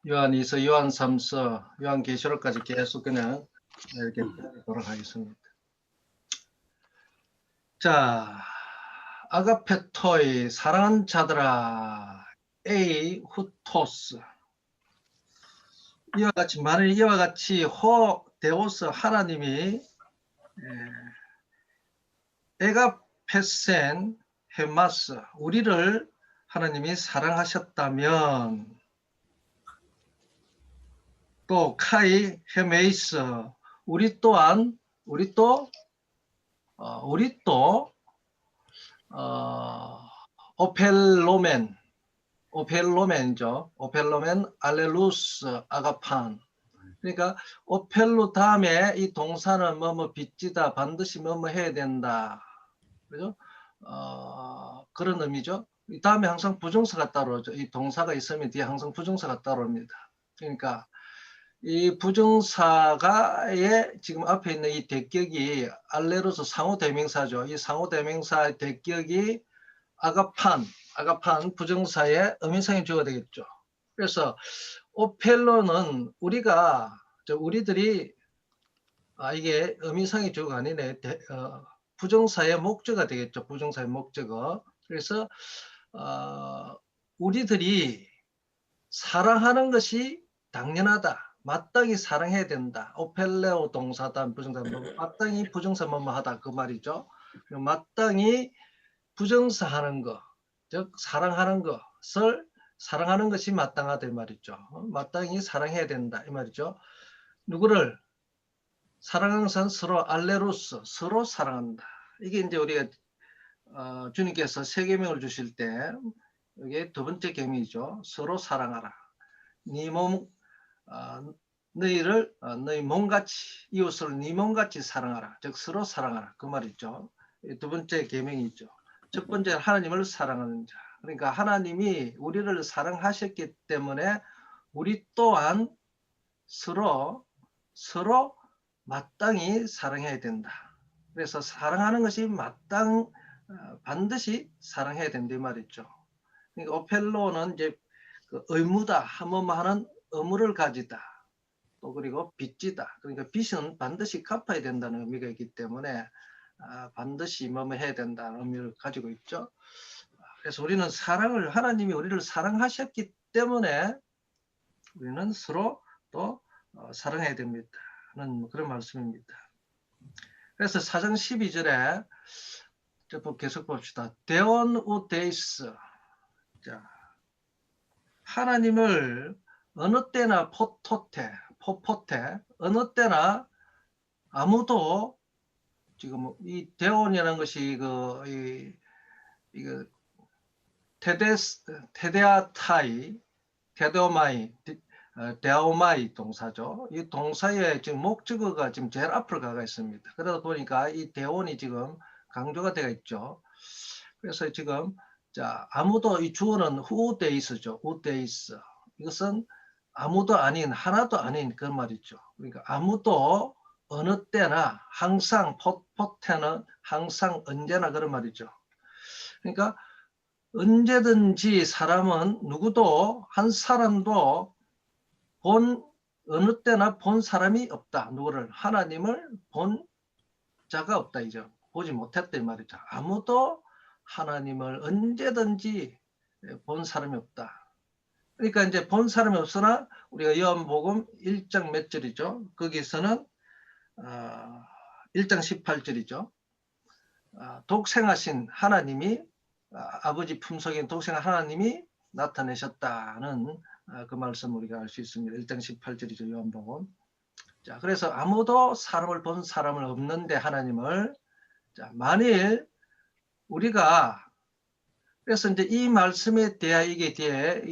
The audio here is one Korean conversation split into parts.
요한이서, 요한삼서, 요한계시록까지 계속 그냥 이렇게 돌아가겠습니다. 자, 아가페토의 사랑하는 자들아, 에이 후토스. 이와 같이 호 데오스 하나님이 에가페센 헤마스 우리를 하나님이 사랑하셨다면, 또 카이 헤메이스 우리 또 오펠로멘죠. 오펠로멘 알레루스 아가판. 그러니까 오펠로 다음에 이 동사는 뭐뭐 빚지다, 반드시 뭐뭐 해야 된다, 그죠? 그런 의미죠. 이 다음에 항상 부정사가 따라오죠. 이 동사가 있으면 뒤에 항상 부정사가 따라옵니다. 그러니까 이 부정사가의 지금 앞에 있는 이 대격이 알레루스 상호대명사죠. 이 상호대명사의 대격이 아가판 부정사의 의미상의 주어가 되겠죠. 그래서 오펠로는 우리들이 이게 의미상의 주어가 아니네. 부정사의 목적어가 되겠죠. 부정사의 목적어. 그래서 우리들이 사랑하는 것이 당연하다. 마땅히 사랑해야 된다. 오펠레오 동사다. 부정사 마땅히 부정사 뭐뭐하다 그 말이죠. 마땅히 부정사하는 것, 즉 사랑하는 것을 사랑하는 것이 마땅하다 이 말이죠. 마땅히 사랑해야 된다 이 말이죠. 누구를 사랑하는 것은 서로 알레루스, 서로 사랑한다. 이게 이제 우리가 주님께서 세 계명을 주실 때 이게 두 번째 계명이죠. 서로 사랑하라. 네 몸, 너희 몸같이, 이웃을 네 몸같이 사랑하라. 즉 서로 사랑하라 그 말이죠. 두 번째 계명이죠. 첫 번째 하나님을 사랑하는 자. 그러니까 하나님이 우리를 사랑하셨기 때문에 우리 또한 서로 마땅히 사랑해야 된다. 그래서 사랑하는 것이 반드시 사랑해야 된다 이 말이죠. 그러니까 오펠로는 이제 그 의무다, 한번 하는 의무를 가지다. 또 그리고 빚지다. 그러니까 빚은 반드시 갚아야 된다는 의미가 있기 때문에 반드시 뭐뭐 해야 된다는 의미를 가지고 있죠. 그래서 우리는 하나님이 우리를 사랑하셨기 때문에 우리는 서로 또 사랑해야 됩니다 하는 그런 말씀입니다. 그래서 4장 12절에 계속 봅시다. 데온 우데이스. 자, 하나님을 어느 때나 포포테 어느 때나 아무도 지금 이 데온이라는 것이 이거 데오마이 동사죠. 이 동사의 지금 목적어가 지금 제일 앞으로 가가 있습니다. 그러다 보니까 이 데온이 지금 강조가 되어 있죠. 그래서 지금 아무도, 이 주어는 후데이스죠. 우데이스. 이것은 아무도 아닌, 하나도 아닌 그 말이죠. 그러니까 아무도 어느 때나 항상, 포테는 항상 언제나 그런 말이죠. 그러니까 언제든지 사람은 누구도 한 사람도 어느 때나 본 사람이 없다. 누구를? 하나님을 본 자가 없다. 이죠. 보지 못했다 이 말이죠. 아무도 하나님을 언제든지 본 사람이 없다. 그러니까 이제 본 사람이 없으나 우리가 요한복음 1장 몇 절이죠. 거기서는 1장 18절이죠. 독생하신 하나님이, 아버지 품속에 독생한 하나님이 나타내셨다는 그 말씀 우리가 알 수 있습니다. 1장 18절이죠. 요한복음. 자, 그래서 아무도 사람을 본 사람은 없는데 하나님을, 만일 우리가, 그래서 이제 이 말씀에 대하 이게 뒤에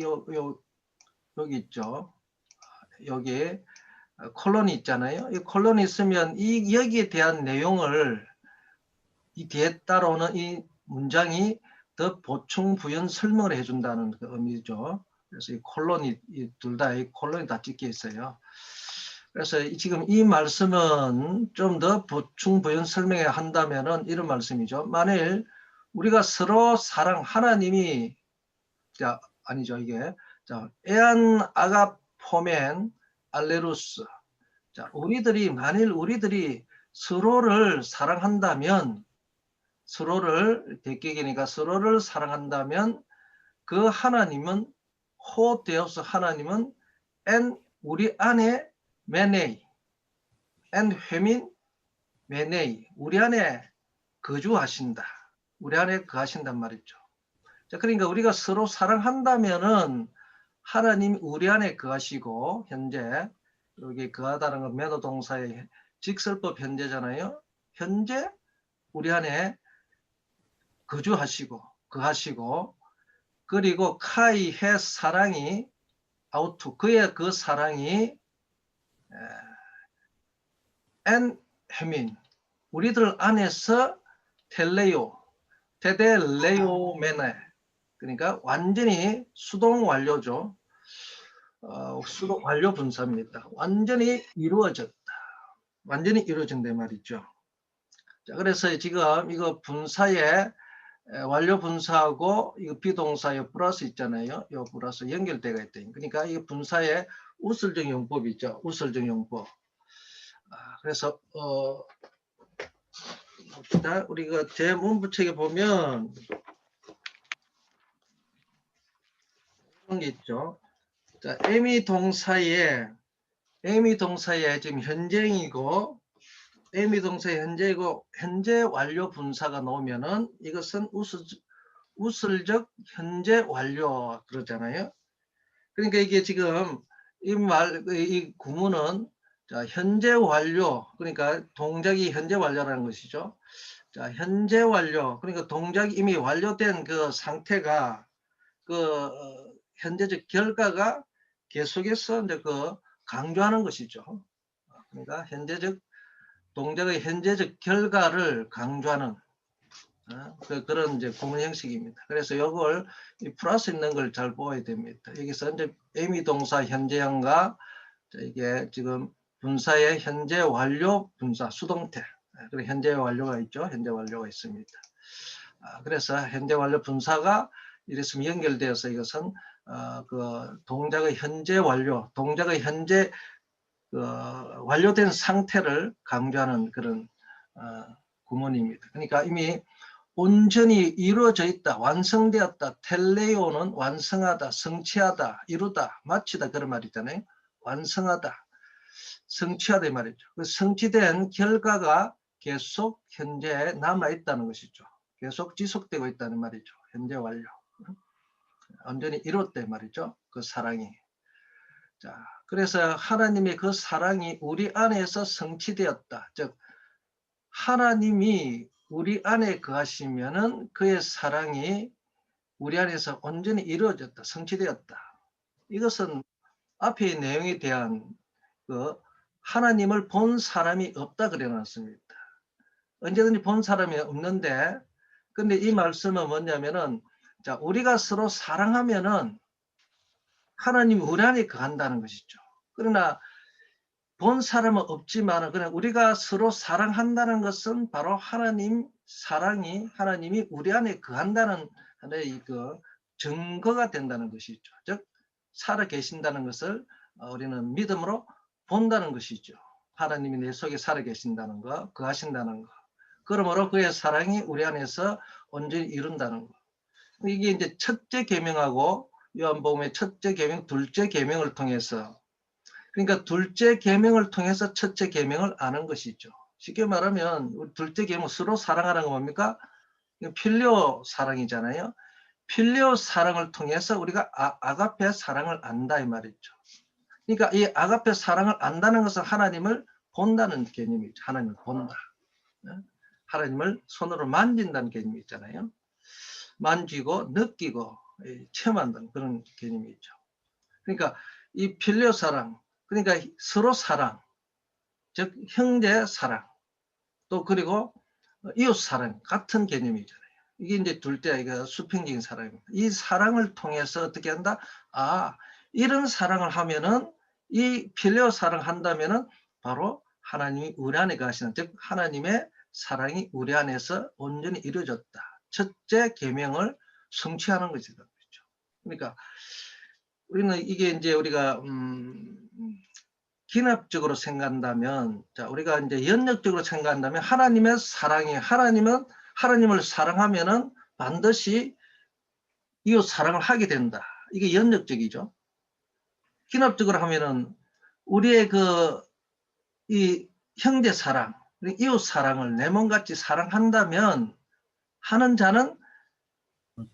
여기 있죠. 여기 콜론이 있잖아요. 이 콜론이 있으면 여기에 대한 내용을 이 뒤에 따라오는 이 문장이 더 보충 부연 설명을 해준다는 그 의미죠. 그래서 이 콜론이 둘 다 이 콜론이 다 찍혀 있어요. 그래서 지금 이 말씀은 좀 더 보충 부연 설명해 한다면은 이런 말씀이죠. 만일 우리가 서로 하나님이, 아니죠, 이게. 에안 포멘, 알레루스. 자, 만일 우리들이 서로를 사랑한다면, 서로를, 대격이니까 서로를 사랑한다면, 그 하나님은, 호데오스 하나님은, 우리 안에 메네이, 회민, 메네이, 우리 안에 거주하신다. 우리 안에 거하신단 말이죠. 자, 그러니까 우리가 서로 사랑한다면은 하나님 우리 안에 거하시고, 현재 여기 거하다는 건 매도 동사의 직설법 현재잖아요. 현재 우리 안에 거하시고, 그리고 카이의 사랑이 아우투, 그의 그 사랑이 헤민, 우리들 안에서 테델레오메네, 그러니까 완전히 수동 완료죠. 수동 완료 분사입니다. 완전히 이루어졌다. 완전히 이루어진다 말이죠. 자, 그래서 지금 이거 분사에 완료 분사하고 이거 비동사의 플러스 있잖아요. 이 플러스 연결되어 있다. 그러니까 이 분사의 우설적 용법이 있죠. 우설적 용법. 그래서 봅시다. 우리가 제 문부책에 보면 이런 게 있죠. 자, 에미 동사에 지금 현재이고, 에미 동사의 현재이고, 현재 완료 분사가 나오면은 이것은 우설적 현재 완료 그러잖아요. 그러니까 이게 지금 이 구문은 자, 현재 완료, 그러니까 동작이 현재 완료라는 것이죠. 자, 현재 완료, 그러니까 동작이 이미 완료된 그 상태가 그 현재적 결과가 계속해서 이제 그 강조하는 것이죠. 그러니까 동작의 현재적 결과를 강조하는 그런 이제 구문 형식입니다. 그래서 이걸 플러스 있는 걸 잘 보아야 됩니다. 여기서 이제 에미 동사 현재형과 이게 지금 분사의 현재 완료 분사 수동태, 그리고 현재 완료가 있죠. 현재 완료가 있습니다. 그래서 현재 완료 분사가 이랬으면 연결되어서 이것은 그 동작의 현재 완료, 동작의 현재 완료된 상태를 강조하는 그런 구문입니다. 그러니까 이미 온전히 이루어져 있다, 완성되었다. 텔레오는 완성하다, 성취하다, 이루다, 마치다 그런 말 있잖아요. 완성하다, 성취하다 이 말이죠. 그 성취된 결과가 계속 현재에 남아있다는 것이죠. 계속 지속되고 있다는 말이죠. 현재 완료. 완전히 이뤘다 말이죠. 그 사랑이. 자, 그래서 하나님의 그 사랑이 우리 안에서 성취되었다. 즉 하나님이 우리 안에 거하시면은 그의 사랑이 우리 안에서 온전히 이루어졌다, 성취되었다. 이것은 앞의 내용에 대한 그 하나님을 본 사람이 없다 그래놨습니다. 언제든지 본 사람이 없는데, 근데 이 말씀은 뭐냐면은, 자, 우리가 서로 사랑하면은 하나님이 우리 안에 거한다는 것이죠. 그러나 본 사람은 없지만 그냥 우리가 서로 사랑한다는 것은 바로 하나님 사랑이 하나님이 우리 안에 거한다는 하나의 그 증거가 된다는 것이죠. 즉 살아 계신다는 것을 우리는 믿음으로 본다는 것이죠. 하나님이 내 속에 살아 계신다는 거, 거하신다는 거. 그러므로 그의 사랑이 우리 안에서 온전히 이룬다는 거. 이게 이제 첫째 계명하고 요한복음의 첫째 계명, 둘째 계명을 통해서, 그러니까 둘째 계명을 통해서 첫째 계명을 아는 것이죠. 쉽게 말하면 우리 둘째 계명 서로 사랑하는 건 뭡니까? 필요 사랑이잖아요. 필요 사랑을 통해서 우리가 아가페 사랑을 안다 이 말이죠. 그러니까 이 아가페 사랑을 안다는 것은 하나님을 본다는 개념이죠. 하나님을 본다. 하나님을 손으로 만진다는 개념이 있잖아요. 만지고 느끼고 체험한다는 그런 개념이 있죠. 그러니까 이 필요 사랑, 그러니까 서로 사랑, 즉 형제 사랑, 또 그리고 이웃 사랑 같은 개념이잖아요. 이게 이제 둘째 이거 수평적인 사랑입니다. 이 사랑을 통해서 어떻게 한다? 이런 사랑을 하면은 이 필요 사랑 한다면은 바로 하나님이 우리 안에 가시는, 즉 하나님의 사랑이 우리 안에서 온전히 이루어졌다. 첫째 계명을 성취하는 것이다. 그러니까 우리는 이게 이제 우리가 기납적으로 생각한다면, 자, 우리가 이제 연역적으로 생각한다면 하나님의 사랑이, 하나님을 사랑하면은 반드시 이웃 사랑을 하게 된다. 이게 연역적이죠. 기납적으로 하면은 우리의 이 형제 사랑, 이웃 사랑을 내 몸같이 사랑한다면 하는 자는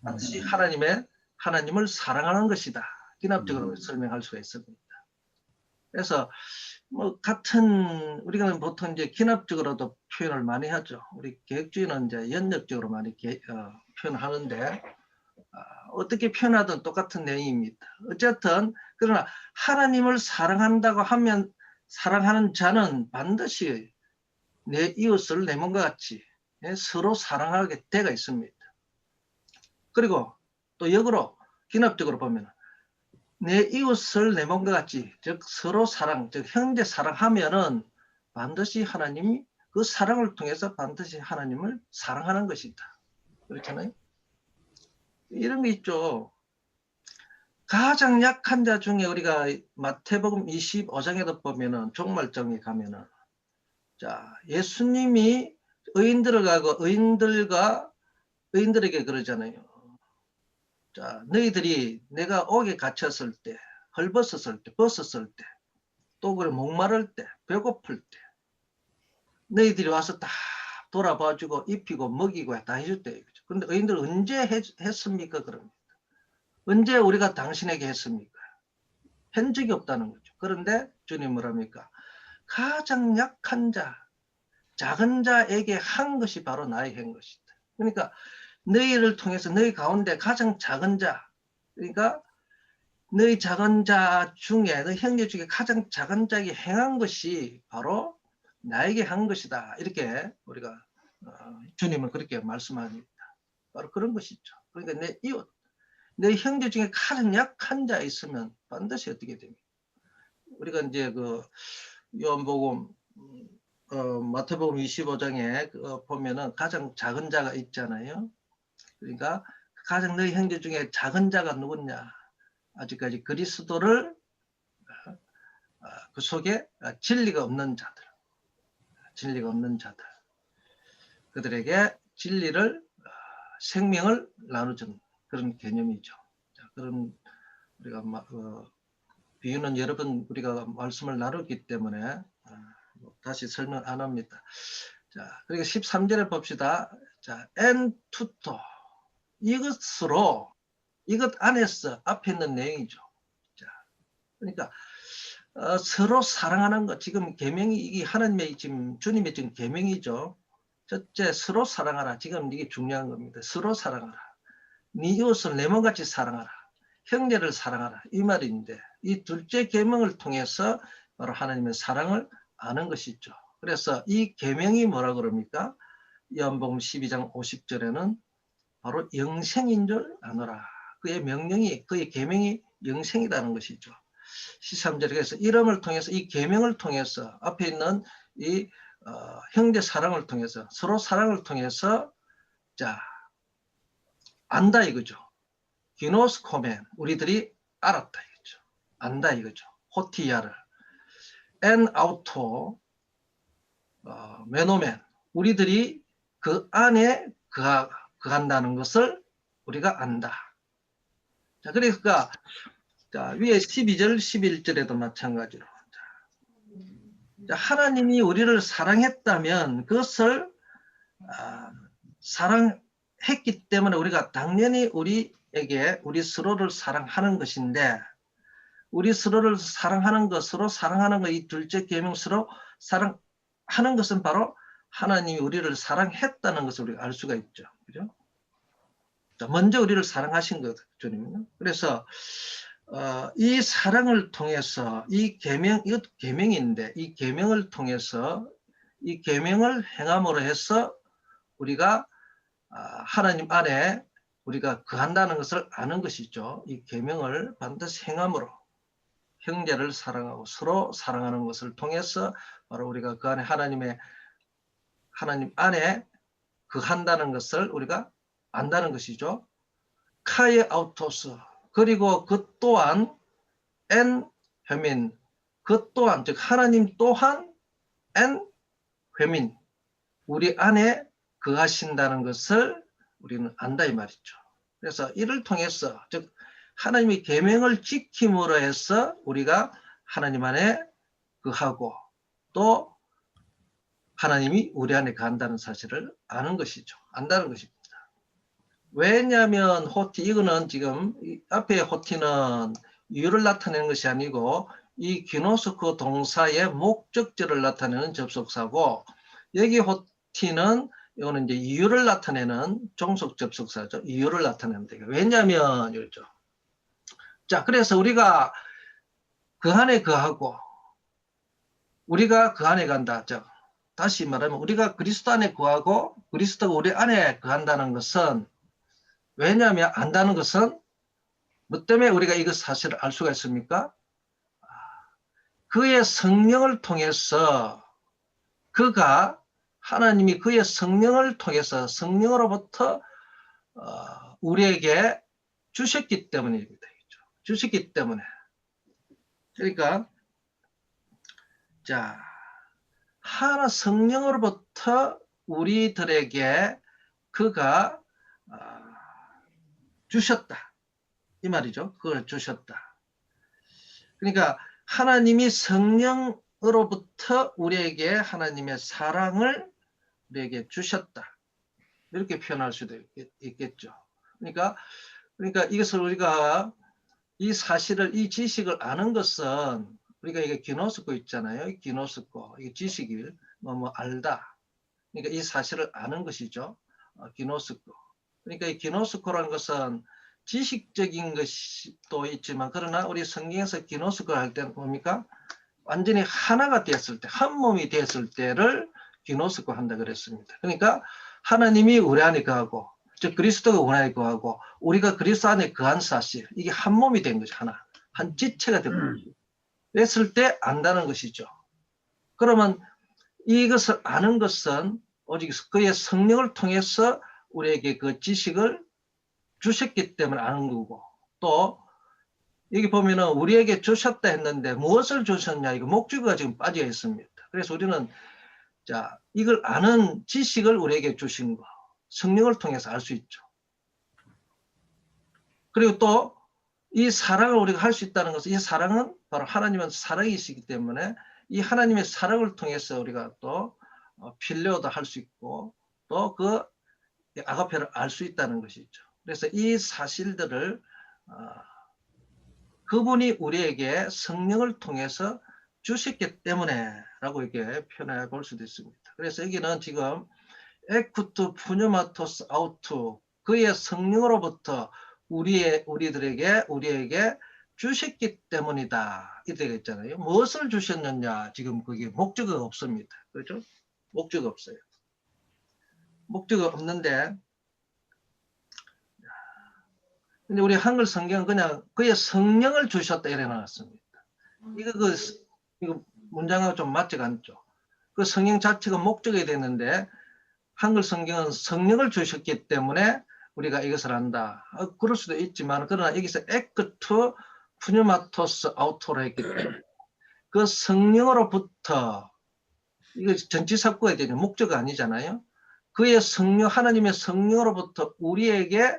반드시 하나님을 사랑하는 것이다. 기납적으로 설명할 수가 있습니다. 그래서 우리가 보통 이제 기납적으로도 표현을 많이 하죠. 우리 개혁주의는 이제 연역적으로 많이 표현하는데, 어떻게 표현하든 똑같은 내용입니다. 어쨌든 그러나 하나님을 사랑한다고 하면 사랑하는 자는 반드시 내 이웃을 내 몸과 같이 서로 사랑하게 되어 있습니다. 그리고 또 역으로 기납적으로 보면 내 이웃을 내 몸과 같이, 즉 서로 사랑, 즉 형제 사랑하면은 반드시 하나님이 그 사랑을 통해서 반드시 하나님을 사랑하는 것이다. 그렇잖아요. 이런 게 있죠. 가장 약한 자 중에 우리가 마태복음 25장에도 보면은 종말정에 가면은, 자, 예수님이 의인들에게 그러잖아요. 자, 너희들이 내가 옥에 갇혔을 때, 헐벗었을 때, 벗었을 때, 또 그래 목마를 때, 배고플 때, 너희들이 와서 다 돌아봐주고 입히고 먹이고 다 해줄 때. 그런데 의인들 언제 했습니까? 그럽니다. 언제 우리가 당신에게 했습니까? 한 적이 없다는 거죠. 그런데 주님 뭐랍니까? 가장 약한 자, 작은 자에게 한 것이 바로 나의 한 것이다. 그러니까 너희를 통해서 너희 가운데 가장 작은 자, 그러니까 너희 작은 자 중에, 너희 형제 중에 가장 작은 자에게 행한 것이 바로 나에게 한 것이다. 이렇게 우리가 주님은 그렇게 말씀합니다. 바로 그런 것이죠. 그러니까 내 이웃, 내 형제 중에 가장 약한 자 있으면 반드시 어떻게 됩니까? 우리가 이제 요한복음, 마태복음 25장에 보면은 가장 작은 자가 있잖아요. 그러니까 가장 너희 형제 중에 작은 자가 누구냐? 아직까지 그리스도를 그 속에 진리가 없는 자들, 그들에게 진리를, 생명을 나눠준 그런 개념이죠. 자, 그런 우리가 비유는 여러 번 우리가 말씀을 나눴기 때문에 다시 설명 안 합니다. 자, 그리고 13절에 봅시다. 자, en tuto, 이것 안에서 앞에 있는 내용이죠. 자, 그러니까 서로 사랑하는 것, 지금 계명이, 이게 하나님의 지금 주님의 지금 계명이죠. 첫째, 서로 사랑하라. 지금 이게 중요한 겁니다. 서로 사랑하라. 네 이웃을 내 몸같이 사랑하라. 형제를 사랑하라. 이 말인데, 이 둘째 계명을 통해서 바로 하나님의 사랑을 아는 것이죠. 그래서 이 계명이 뭐라 그럽니까? 요한복음 12장 50절에는 바로 영생인 줄 아노라. 그의 명령이, 그의 계명이 영생이라는 것이죠. 13절에 그래서 이름을 통해서, 이 계명을 통해서, 앞에 있는 이 형제 사랑을 통해서, 서로 사랑을 통해서, 자, 안다 이거죠. 기노스코멘, 우리들이 알았다 이거죠. 안다 이거죠. 호티야를. 엔 아우토, 메노멘, 우리들이 그 안에 거한다는 것을 우리가 안다. 자, 그러니까 자, 위에 12절, 11절에도 마찬가지로, 자, 하나님이 우리를 사랑했다면 그것을 사랑했기 때문에 우리가 당연히 우리에게 우리 서로를 사랑하는 것인데, 우리 서로를 사랑하는 것, 서로 사랑하는 것, 이 둘째 계명 서로 사랑하는 것은 바로 하나님이 우리를 사랑했다는 것을 우리가 알 수가 있죠. 그죠? 자, 먼저 우리를 사랑하신 것, 주님은요. 그래서 이 사랑을 통해서 이 계명, 이것 계명인데, 이 계명을 통해서 이 계명을 행함으로 해서 우리가 하나님 안에 우리가 거한다는 것을 아는 것이죠. 이 계명을 반드시 행함으로 형제를 사랑하고 서로 사랑하는 것을 통해서 바로 우리가 그 안에 하나님 안에 거한다는 것을 우리가 안다는 것이죠. 카이 아우토스, 그리고 그 또한 엔 헤민, 그 또한, 즉 하나님 또한 엔 회민, 우리 안에 거하신다는 것을 우리는 안다 이 말이죠. 그래서 이를 통해서, 즉 하나님의 계명을 지킴으로 해서 우리가 하나님 안에 거하고 또 하나님이 우리 안에 거한다는 사실을 아는 것이죠. 안다는 것입니다. 왜냐하면 호티, 이거는 지금 앞에 호티는 이유를 나타내는 것이 아니고 이 기노스코 동사의 목적절을 나타내는 접속사고, 여기 호티는 이거는 이제 이유를 나타내는 종속 접속사죠. 이유를 나타내는 데. 왜냐하면 이렇죠. 자, 그래서 우리가 그 안에 거하고 우리가 그 안에 간다. 자, 다시 말하면 우리가 그리스도 안에 거하고 그리스도가 우리 안에 거한다는 것은, 왜냐하면 안다는 것은 뭐 때문에 우리가 이것 사실을 알 수가 있습니까? 그의 성령을 통해서, 그가 하나님이 그의 성령을 통해서 성령으로부터 우리에게 주셨기 때문입니다. 주셨기 때문에. 그러니까 자, 하나 성령으로부터 우리들에게 그가 주셨다 이 말이죠. 그걸 주셨다. 그러니까 하나님이 성령으로부터 우리에게 하나님의 사랑을 우리에게 주셨다, 이렇게 표현할 수도 있겠죠. 그러니까 이것을 우리가 이 사실을, 이 지식을 아는 것은, 우리가 이게 기노스코 있잖아요. 기노스코, 이 지식을 뭐 알다. 그러니까 이 사실을 아는 것이죠. 기노스코. 그러니까 이 기노스코라는 것은 지식적인 것도 있지만, 그러나 우리 성경에서 기노스코를 할 때는 뭡니까? 완전히 하나가 되었을 때, 한 몸이 되었을 때를 기노스코 한다 그랬습니다. 그러니까 하나님이 우리 안에 거하고, 즉 그리스도가 우리 안에 거하고 우리가 그리스도 안에 거한 사실, 이게 한 몸이 된 거죠. 하나, 한 지체가 되고 됐을 때 안다는 것이죠. 그러면 이것을 아는 것은 오직 그의 성령을 통해서 우리에게 그 지식을 주셨기 때문에 아는 거고, 또 여기 보면은 우리에게 주셨다 했는데 무엇을 주셨냐, 이거 목적어가 지금 빠져 있습니다. 그래서 우리는 자, 이걸 아는 지식을 우리에게 주신 거, 성령을 통해서 알 수 있죠. 그리고 또 이 사랑을 우리가 할 수 있다는 것은, 이 사랑은 바로 하나님은 사랑이시기 때문에 이 하나님의 사랑을 통해서 우리가 또 필레오도 할 수 있고 또 그 아가페를 알 수 있다는 것이죠. 그래서 이 사실들을 그분이 우리에게 성령을 통해서 주셨기 때문에 라고 이렇게 표현해 볼 수도 있습니다. 그래서 여기는 지금 에쿠투 푸뉴마토스 아우투, 그의 성령으로부터 우리에게 주셨기 때문이다 이렇게 되겠잖아요. 무엇을 주셨느냐, 지금 그게 목적어가 없습니다. 그렇죠? 목적어 없어요. 목적어 없는데, 근데 우리 한글 성경은 그냥 그의 성령을 주셨다 이래 나왔습니다. 이거 문장하고 좀 맞지가 않죠. 그 성령 자체가 목적이 되는데 한글 성경은 성령을 주셨기 때문에 우리가 이것을 안다. 그럴 수도 있지만, 그러나 여기서 에크투 푸뉴마토스 아우토로 했기 때문에 그 성령으로부터, 이거 전치사구가 되죠. 목적이 아니잖아요. 그의 성령, 하나님의 성령으로부터 우리에게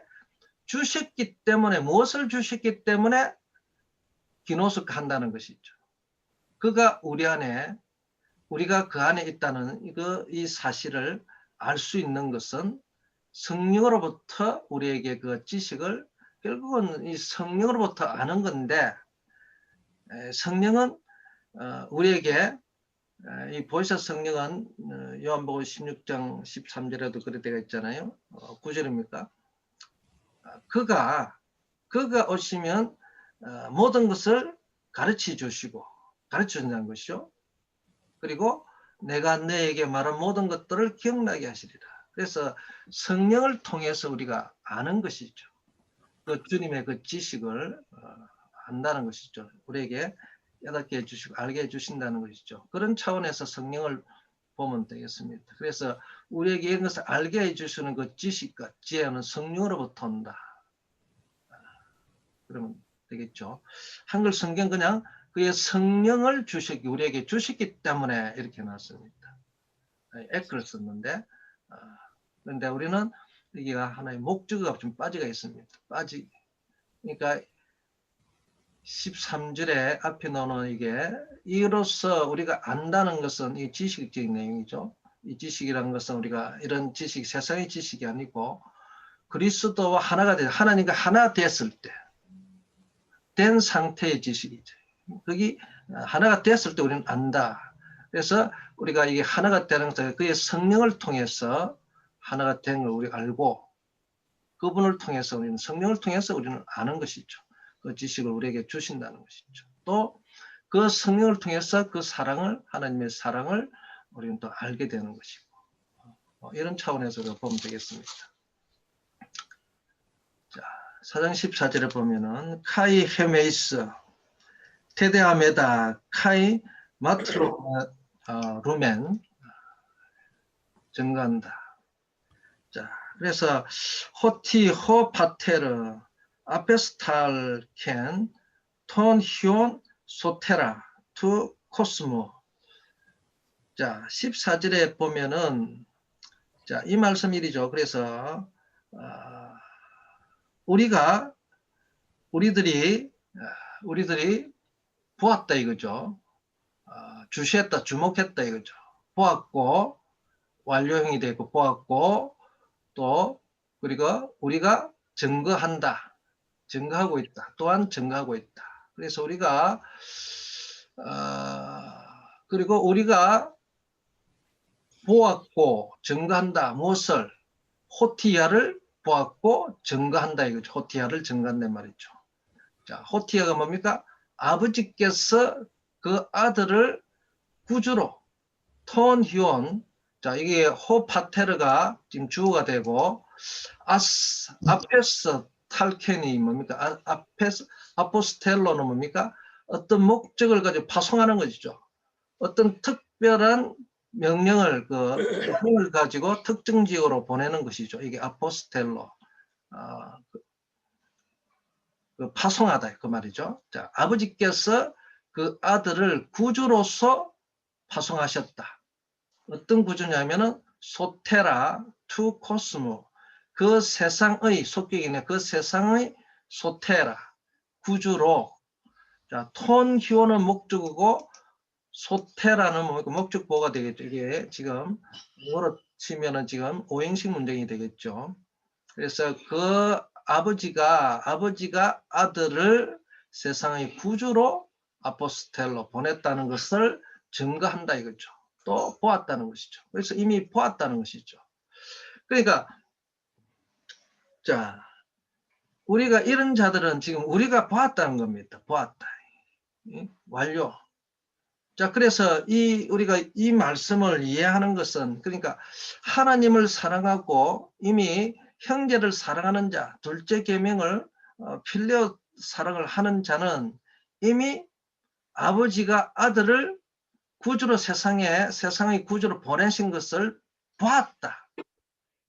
주셨기 때문에, 무엇을 주셨기 때문에 기노스카 한다는 것이죠. 그가 우리 안에, 우리가 그 안에 있다는 이 사실을 알 수 있는 것은 성령으로부터 우리에게 그 지식을, 결국은 이 성령으로부터 아는 건데, 성령은 우리에게, 이 보혜사 성령은 요한복음 16장 13절에도 그렇게 되어 있잖아요. 9절입니까? 그가 오시면 모든 것을 가르쳐 주시고, 가르쳐 준다는 것이죠. 그리고 내가 너에게 말한 모든 것들을 기억나게 하시리라. 그래서 성령을 통해서 우리가 아는 것이죠. 그 주님의 그 지식을 안다는 것이죠. 우리에게 깨닫게 해주시고 알게 해주신다는 것이죠. 그런 차원에서 성령을 보면 되겠습니다. 그래서 우리에게 이런 것을 알게 해주시는 그 지식과 지혜는 성령으로부터 온다. 그러면 되겠죠. 한글 성경 그냥 그의 성령을 우리에게 주셨기 때문에 이렇게 나왔습니다. 에크를 썼는데, 그런데 우리는 여기가 하나의 목적어가 좀 빠지가 있습니다. 그러니까 13절에 앞에 나오는 이게, 이로써 우리가 안다는 것은 이 지식적인 내용이죠. 이 지식이라는 것은 우리가 이런 지식, 세상의 지식이 아니고 그리스도와 하나가 돼, 하나님과 하나 됐을 때 된 상태의 지식이죠. 거기 하나가 됐을 때 우리는 안다. 그래서 우리가 이게 하나가 되는 것은 그의 성령을 통해서 하나가 된 걸 우리가 알고, 그분을 통해서 우리는, 성령을 통해서 우리는 아는 것이죠. 그 지식을 우리에게 주신다는 것이죠. 또 그 성령을 통해서 그 사랑을, 하나님의 사랑을 우리는 또 알게 되는 것이고, 이런 차원에서 보면 되겠습니다. 자, 4장 14절에 보면은 카이 헤메이스 테데아메다 카이 마트로 루멘 증가한다. 자, 그래서 호티 호파테르 아페스탈 켄 톤 히온 소테라 투 코스모. 자, 14절에 보면은, 자, 이 말씀 일이죠. 그래서 우리들이 보았다 이거죠. 주시했다, 주목했다 이거죠. 보았고, 완료형이 되고 보았고, 또 그리고 우리가 증거한다, 증거하고 있다, 또한 증거하고 있다. 그래서 우리가 그리고 우리가 보았고 증거한다. 무엇을? 호티아를 보았고 증거한다 이거죠. 호티아를 증거한단 말이죠. 자, 호티아가 뭡니까? 아버지께서 그 아들을 구주로 톤 히온, 자, 이게 호파테르가 지금 주어가 되고, 아페스 탈켄이 뭡니까? 아포스텔로는 뭡니까? 어떤 목적을 가지고 파송하는 것이죠. 어떤 특별한 명령을 가지고 특정 지역으로 보내는 것이죠. 이게 아포스텔로, 파송하다 그 말이죠. 자, 아버지께서 그 아들을 구주로서 파송하셨다. 어떤 구주냐면은 소테라 투 코스모, 그 세상의 속격이네. 그 세상의 소테라 구주로. 자, 톤 히오는 목적어고 소테라는 목적보가 되겠죠. 이게 지금 영어로 치면은 지금 오행식 문장이 되겠죠. 그래서 그 아버지가 아들을 세상의 구주로 아포스텔로 보냈다는 것을 증거한다 이거죠. 또 보았다는 것이죠. 그래서 이미 보았다는 것이죠. 그러니까 자, 우리가 이런 자들은 지금 우리가 보았다는 겁니다. 보았다. 완료. 자, 그래서 우리가 이 말씀을 이해하는 것은, 그러니까 하나님을 사랑하고 이미 형제를 사랑하는 자, 둘째 계명을 필레오 사랑을 하는 자는 이미 아버지가 아들을 구주로 세상의 구주로 보내신 것을 보았다.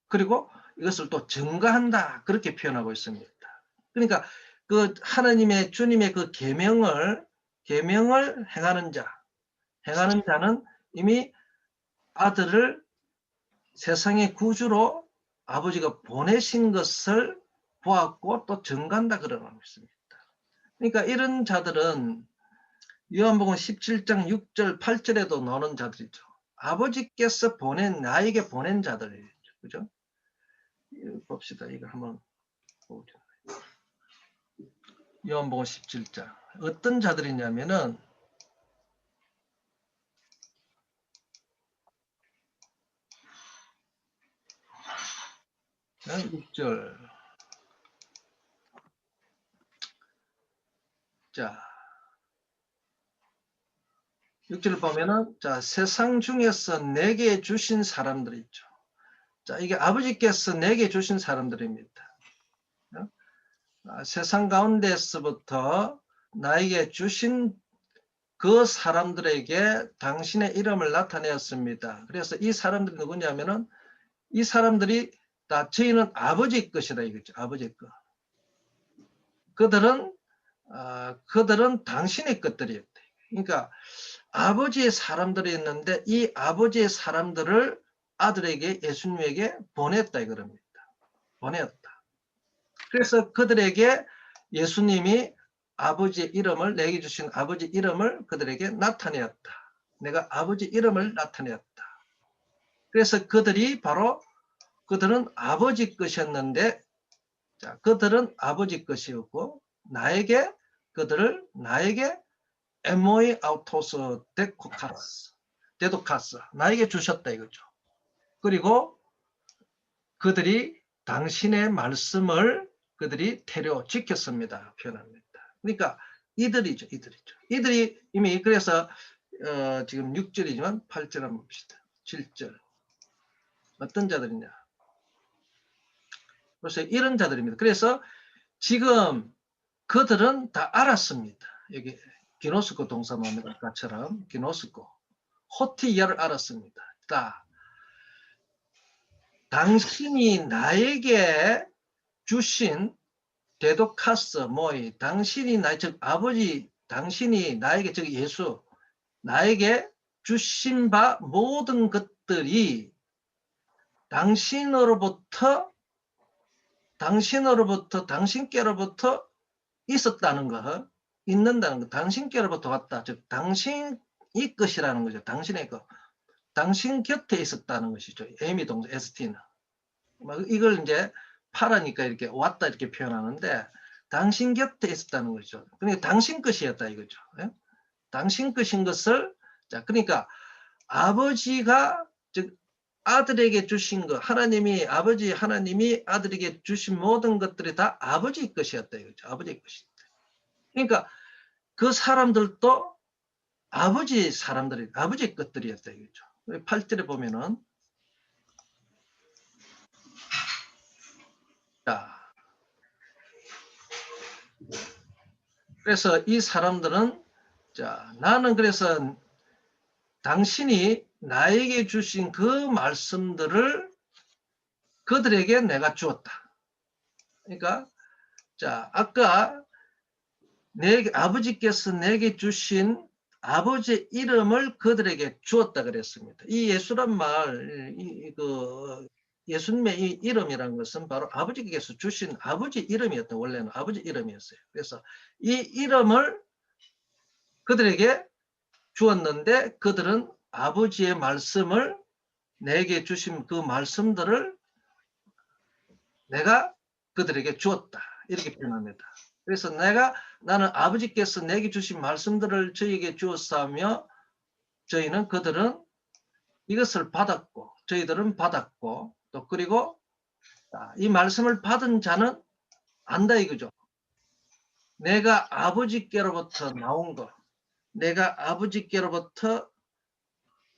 그리고 이것을 또 증거한다. 그렇게 표현하고 있습니다. 그러니까 그 하나님의 주님의 그 계명을 행하는 자는 이미 아들을 세상의 구주로 아버지가 보내신 것을 보았고 또 증거한다 그러고 있습니다. 그러니까 이런 자들은 요한복음 17장 6절 8절에도 나오는 자들이죠. 아버지께서 나에게 보낸 자들이죠. 그죠? 봅시다. 이거 한번 보죠. 요한복음 17장. 어떤 자들이냐면은 6절. 자, 6절 보면은, 자, 세상 중에서 내게 주신 사람들이 있죠. 자, 이게 아버지께서 내게 주신 사람들입니다. 세상 가운데서부터 나에게 주신 그 사람들에게 당신의 이름을 나타내었습니다. 그래서 이 사람들이 누구냐면은, 이 사람들이 다 저희는 아버지 것이다 이거죠. 아버지 것. 그들은 당신의 것들이었대. 그러니까 아버지의 사람들이 있는데 이 아버지의 사람들을 아들에게 예수님에게 보냈다 이겁니다. 보냈다. 그래서 그들에게 예수님이 아버지의 이름을 내게 주신 아버지 이름을 그들에게 나타내었다. 내가 아버지 이름을 나타내었다. 그래서 그들이 바로 그들은 아버지 것이었는데 자, 그들은 아버지 것이었고 그들을 나에게 에모이 아우토스 데도카스 나에게 주셨다 이거죠. 그리고 그들이 당신의 말씀을 그들이 태려 지켰습니다. 표현합니다. 그러니까 이들이죠. 이들이 이미 그래서 지금 6절이지만 8절 한번 봅시다. 7절 어떤 자들이냐. 그래서 이런 자들입니다. 그래서 지금 그들은 다 알았습니다. 여기 기노스코 동사만처럼 기노스코 호티야를 알았습니다. 다 당신이 나에게 주신 데도카스 모이 당신이 즉 아버지 당신이 나에게 즉 예수 나에게 주신 바 모든 것들이 당신께로부터 있었다는 거, 있는다는 거, 당신께로부터 왔다. 즉 당신이 것이라는 거죠. 당신의 것. 당신 곁에 있었다는 것이죠. 에미 동사 ST는. 이걸 이제 파라니까 이렇게 왔다 이렇게 표현하는데 당신 곁에 있었다는 거죠. 그러니까 당신 것이었다 이거죠. 예? 당신 것인 것을 자 그러니까 아버지가 즉 아들에게 주신 것 하나님이 아들에게 주신 모든 것들이 다 아버지 것이었다 이거죠. 아버지 것이었다. 그러니까 그 사람들도 아버지 것들이었다 이거죠. 8절에 보면은 자 그래서 이 사람들은 자 나는 그래서 당신이 나에게 주신 그 말씀들을 그들에게 내가 주었다. 그러니까 자 아까 아버지께서 내게 주신 아버지의 이름을 그들에게 주었다 그랬습니다. 이 예수란 말, 예수님의 이 이름이라는 것은 바로 아버지께서 주신 아버지 이름이었다. 원래는 아버지 이름이었어요. 그래서 이 이름을 그들에게 주었는데 그들은 아버지의 말씀을 내게 주신 그 말씀들을 내가 그들에게 주었다. 이렇게 표현합니다. 그래서 나는 아버지께서 내게 주신 말씀들을 저희에게 주었사며 그들은 이것을 받았고 저희들은 받았고 또 그리고 이 말씀을 받은 자는 안다 이거죠. 내가 아버지께로부터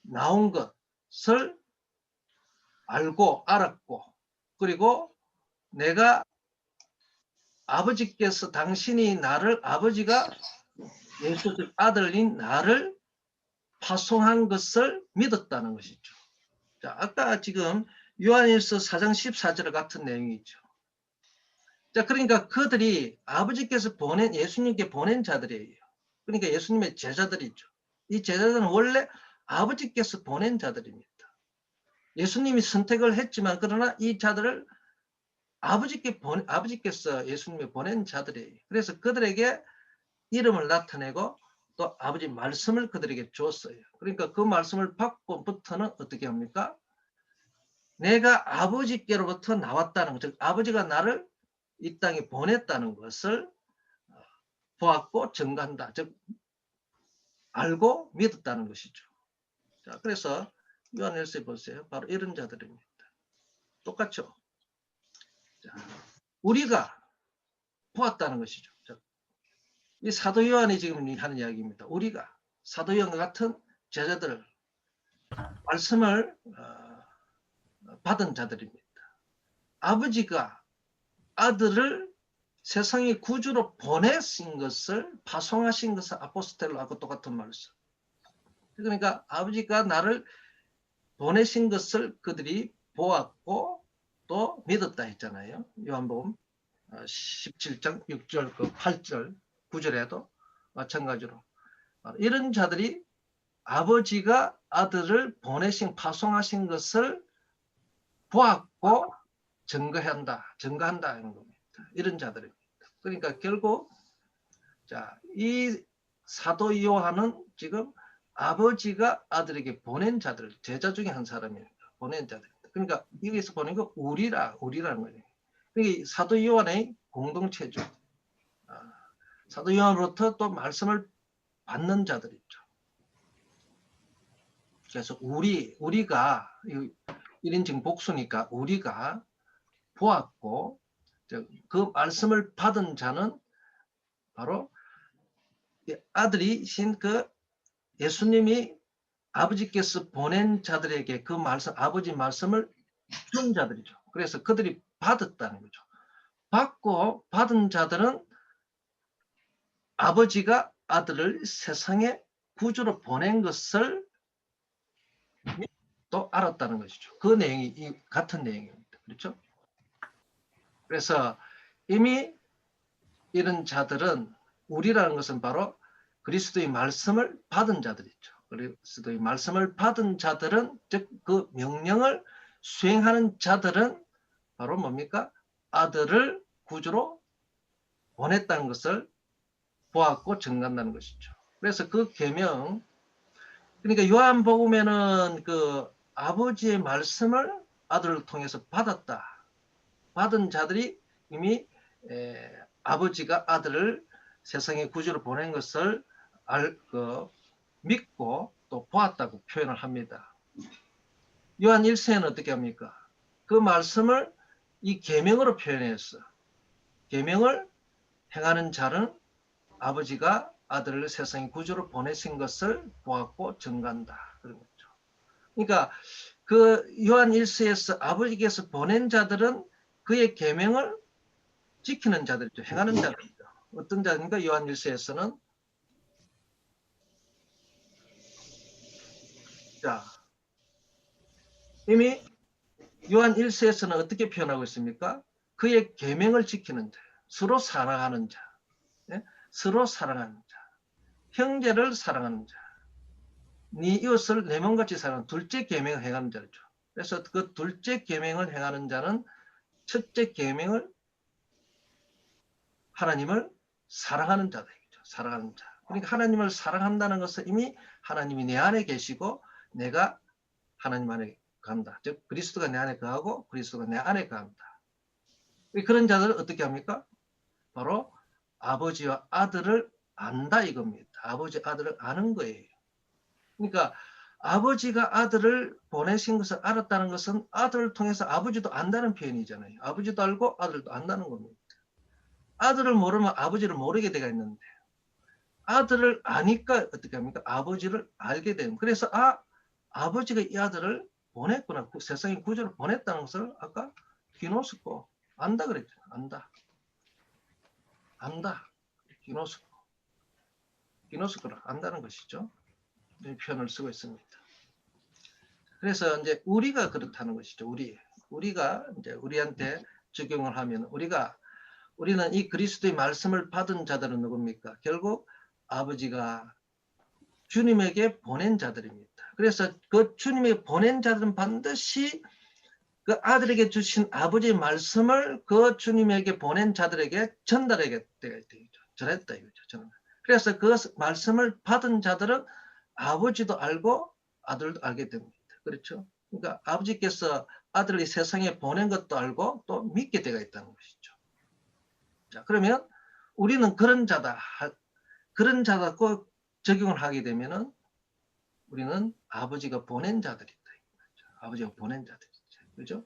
나온 것을 알았고 그리고 내가 아버지께서 아버지가 예수 즉 아들인 나를 파송한 것을 믿었다는 것이죠. 자, 아까 지금 요한일서 4장 14절 같은 내용이죠. 자, 그러니까 그들이 아버지께서 예수님께 보낸 자들이에요. 그러니까 예수님의 제자들이죠. 이 제자들은 원래 아버지께서 보낸 자들입니다. 예수님이 선택을 했지만 그러나 이 자들을 아버지께서 예수님이 보낸 자들이에요. 그래서 그들에게 이름을 나타내고 또 아버지 말씀을 그들에게 줬어요. 그러니까 그 말씀을 받고부터는 어떻게 합니까? 내가 아버지께로부터 나왔다는 것, 즉 아버지가 나를 이 땅에 보냈다는 것을 보았고 증거한다. 즉 알고 믿었다는 것이죠. 자, 그래서 요한일서에 보세요. 바로 이런 자들입니다. 똑같죠. 자, 우리가 보았다는 것이죠. 자, 이 사도 요한이 지금 하는 이야기입니다. 우리가 사도 요한과 같은 제자들 말씀을 받은 자들입니다. 아버지가 아들을 세상의 구주로 보내신 것을 파송하신 것을 아포스텔로하고 똑같은 말씀. 그러니까 아버지가 나를 보내신 것을 그들이 보았고 또 믿었다 했잖아요. 요한복음 17장 6절 그 8절 9절에도 마찬가지로 이런 자들이 아버지가 아들을 파송하신 것을 보았고 증거한다 이런 겁니다. 이런 자들입니다. 그러니까 결국 자, 이 사도 요한은 지금 아버지가 아들에게 보낸 자들, 제자 중에 한 사람입니다. 보낸 자들. 그러니까 여기서 보는 거 우리라는 거예요. 그러니까 사도 요한의 공동체죠. 사도 요한으로부터 또 말씀을 받는 자들이 있죠. 그래서 우리가 1인칭 복수니까 우리가 보았고 그 말씀을 받은 자는 바로 아들이신 그 예수님이 아버지께서 보낸 자들에게 그 말씀, 아버지 말씀을 준 자들이죠. 그래서 그들이 받았다는 거죠. 받고 받은 자들은 아버지가 아들을 세상에 구주로 보낸 것을 또 알았다는 것이죠. 그 내용이 같은 내용입니다. 그렇죠? 그래서 이미 이런 자들은 우리라는 것은 바로 그리스도의 말씀을 받은 자들이죠. 그리스도의 말씀을 받은 자들은 즉 그 명령을 수행하는 자들은 바로 뭡니까? 아들을 구주로 보냈다는 것을 보았고 증거한다는 것이죠. 그래서 그 계명, 그러니까 요한복음에는 그 아버지의 말씀을 아들을 통해서 받은 자들이 이미 아버지가 아들을 세상의 구주로 보낸 것을 믿고 또 보았다고 표현을 합니다. 요한 1세는 어떻게 합니까? 그 말씀을 이 계명으로 표현했어. 계명을 행하는 자는 아버지가 아들을 세상의 구주로 보내신 것을 보았고 증거한다. 그런 거죠. 그러니까 그 요한 1세에서 아버지께서 보낸 자들은 그의 계명을 지키는 자들이죠. 행하는 자들이죠. 어떤 자입니까? 요한 1세에서는 자, 이미 요한 1세에서는 어떻게 표현하고 있습니까? 그의 계명을 지키는 자, 서로 사랑하는 자, 서로 사랑하는 자, 형제를 사랑하는 자, 네 이웃을 내 몸같이 사랑하는 둘째 계명을 행하는 자죠. 그래서 그 둘째 계명을 행하는 자는 첫째 계명을 하나님을 사랑하는 자다. 사랑하는 자. 그러니까 하나님을 사랑한다는 것은 이미 하나님이 내 안에 계시고 내가 하나님 안에 간다. 즉 그리스도가 내 안에 거하고 그리스도가 내 안에 거한다. 그런 자들은 어떻게 합니까? 바로 아버지와 아들을 안다 이겁니다. 아버지 아들을 아는 거예요. 그러니까 아버지가 아들을 보내신 것을 알았다는 것은 아들을 통해서 아버지도 안다는 표현이잖아요. 아버지도 알고 아들도 안다는 겁니다. 아들을 모르면 아버지를 모르게 되어 있는데 아들을 아니까 어떻게 합니까? 아버지를 알게 되는. 그래서 아버지가 이 아들을 보냈구나. 세상에 구주를 보냈다는 것을 아까 기노스코 안다 그랬죠. 안다. 기노스코를 안다는 것이죠. 이 표현을 쓰고 있습니다. 그래서 이제 우리가 그렇다는 것이죠. 우리가 이제 우리한테 적용을 하면 우리는 이 그리스도의 말씀을 받은 자들은 누굽니까? 결국 아버지가 주님에게 보낸 자들입니다. 그래서 그 주님에게 보낸 자들은 반드시 그 아들에게 주신 아버지의 말씀을 그 주님에게 보낸 자들에게 전달하게 되죠. 전했다 이거죠. 그래서 그 말씀을 받은 자들은 아버지도 알고 아들도 알게 됩니다. 그렇죠? 그러니까 아버지께서 아들을 세상에 보낸 것도 알고 또 믿게 되어 있다는 것이죠. 자, 그러면 우리는 그런 자다 꼭 적용을 하게 되면은 우리는 아버지가 보낸 자들이다. 아버지가 보낸 자들이죠. 그죠?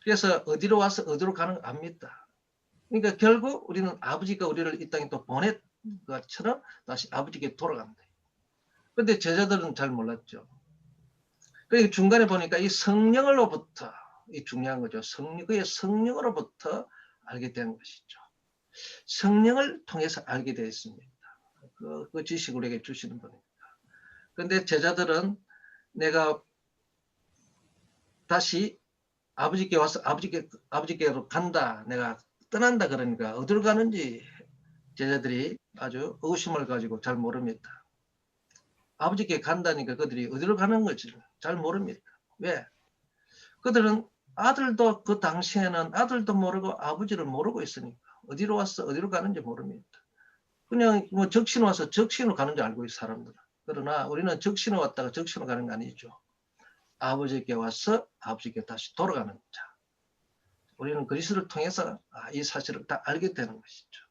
그래서 어디로 와서 어디로 가는 거 압니다. 그러니까 결국 우리는 아버지가 우리를 이 땅에 또 보낸 것처럼 다시 아버지께 돌아간다. 그런데 제자들은 잘 몰랐죠. 그러니까 중간에 보니까 이 성령으로부터 이 중요한 거죠. 그의 성령으로부터 알게 된 것이죠. 성령을 통해서 알게 되어 있습니다. 그 지식을 우리에게 주시는 분입니다. 그런데 제자들은 내가 다시 아버지께 와서 아버지께로 간다. 내가 떠난다 그러니까 어디로 가는지 제자들이 아주 의심을 가지고 잘 모릅니다. 아버지께 간다니까 그들이 어디로 가는 건지 잘 모릅니다. 왜? 그들은 아들도 그 당시에는 아들도 모르고 아버지를 모르고 있으니까 어디로 왔어 어디로 가는지 모릅니다. 그냥 뭐 적신 와서 적신으로 가는 줄 알고 있어요, 사람들은. 그러나 우리는 적신으로 왔다가 적신으로 가는 거 아니죠. 아버지께 와서 아버지께 다시 돌아가는 자. 우리는 그리스도를 통해서 이 사실을 다 알게 되는 것이죠.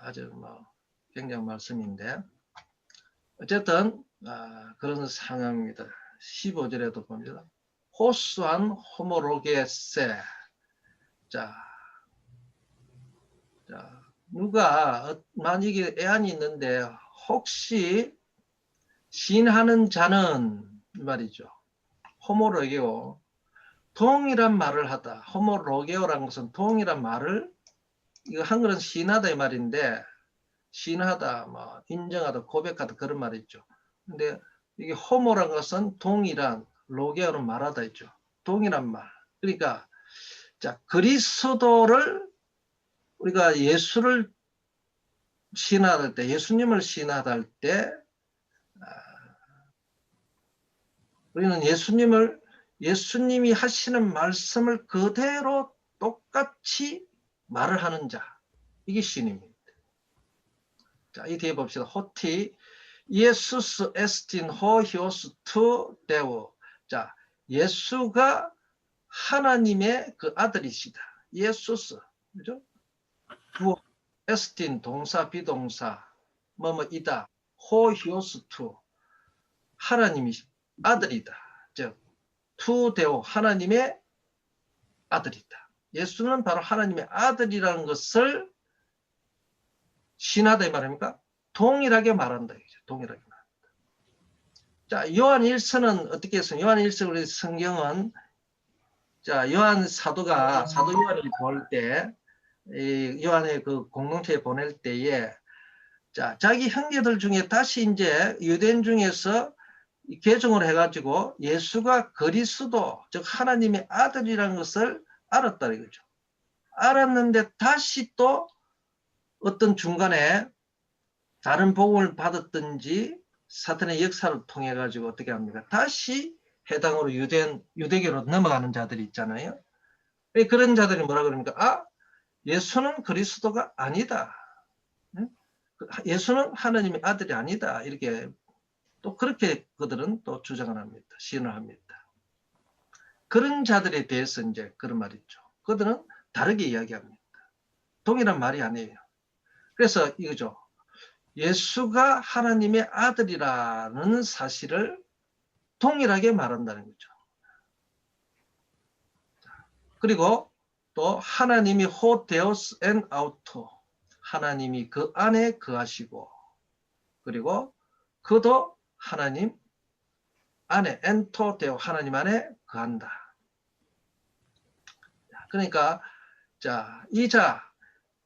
아주 뭐 굉장한 말씀인데 어쨌든 그런 상황입니다. 15절에도 봅니다. 호수한 호모로게세. 자, 누가 만약에 애안이 있는데 혹시 신하는 자는 이 말이죠. 호모로게오. 동일한 말을 하다. 호모로게오라는 것은 동일한 말을 이거 한글은 신하다 이 말인데 신하다, 뭐 인정하다, 고백하다 그런 말이 있죠. 근데 이게 호모란 것은 동일한, 로게오는 말하다 있죠. 동일한 말. 그러니까 자 그리스도를 우리가 예수를 신하할 때, 예수님을 신하할 때 우리는 예수님이 하시는 말씀을 그대로 똑같이 말을 하는 자. 이게 신입니다. 자, 이 뒤에 봅시다. 호티 예수스 에스틴 호히오스 투 데오. 자, 예수가 하나님의 그 아들이시다. 예수스. 그죠? 부 에스틴 동사 비동사 뭐뭐이다. 호히오스 투 하나님이 아들이다. 즉 투 데오 하나님의 아들이다. 예수는 바로 하나님의 아들이라는 것을 신하다 이 말입니까? 동일하게 말한다. 동일하게 말한다. 자, 요한 1서는 어떻게 했습니까? 요한 1서 우리 성경은 자, 요한 사도가 사도 요한을 볼 때, 요한의 그 공동체에 보낼 때에 자, 자기 형제들 중에 다시 이제 유대인 중에서 개종을 해가지고 예수가 그리스도, 즉 하나님의 아들이라는 것을 알았다 이거죠. 알았는데 다시 또 어떤 중간에 다른 복음을 받았든지 사탄의 역사를 통해 가지고 어떻게 합니까? 다시 해당으로 유대교로 넘어가는 자들이 있잖아요. 그런 자들이 뭐라 그럽니까? 예수는 그리스도가 아니다. 예수는 하나님의 아들이 아니다. 이렇게 또 그렇게 그들은 또 주장을 합니다. 시인을 합니다. 그런 자들에 대해서 이제 그런 말이 있죠. 그들은 다르게 이야기합니다. 동일한 말이 아니에요. 그래서 이거죠. 예수가 하나님의 아들이라는 사실을 동일하게 말한다는 거죠. 그리고 또 하나님이 호데오스 엔 아우토 하나님이 그 안에 거하시고 그리고 그도 하나님 안에 엔토 데오 하나님 안에 거한다. 그러니까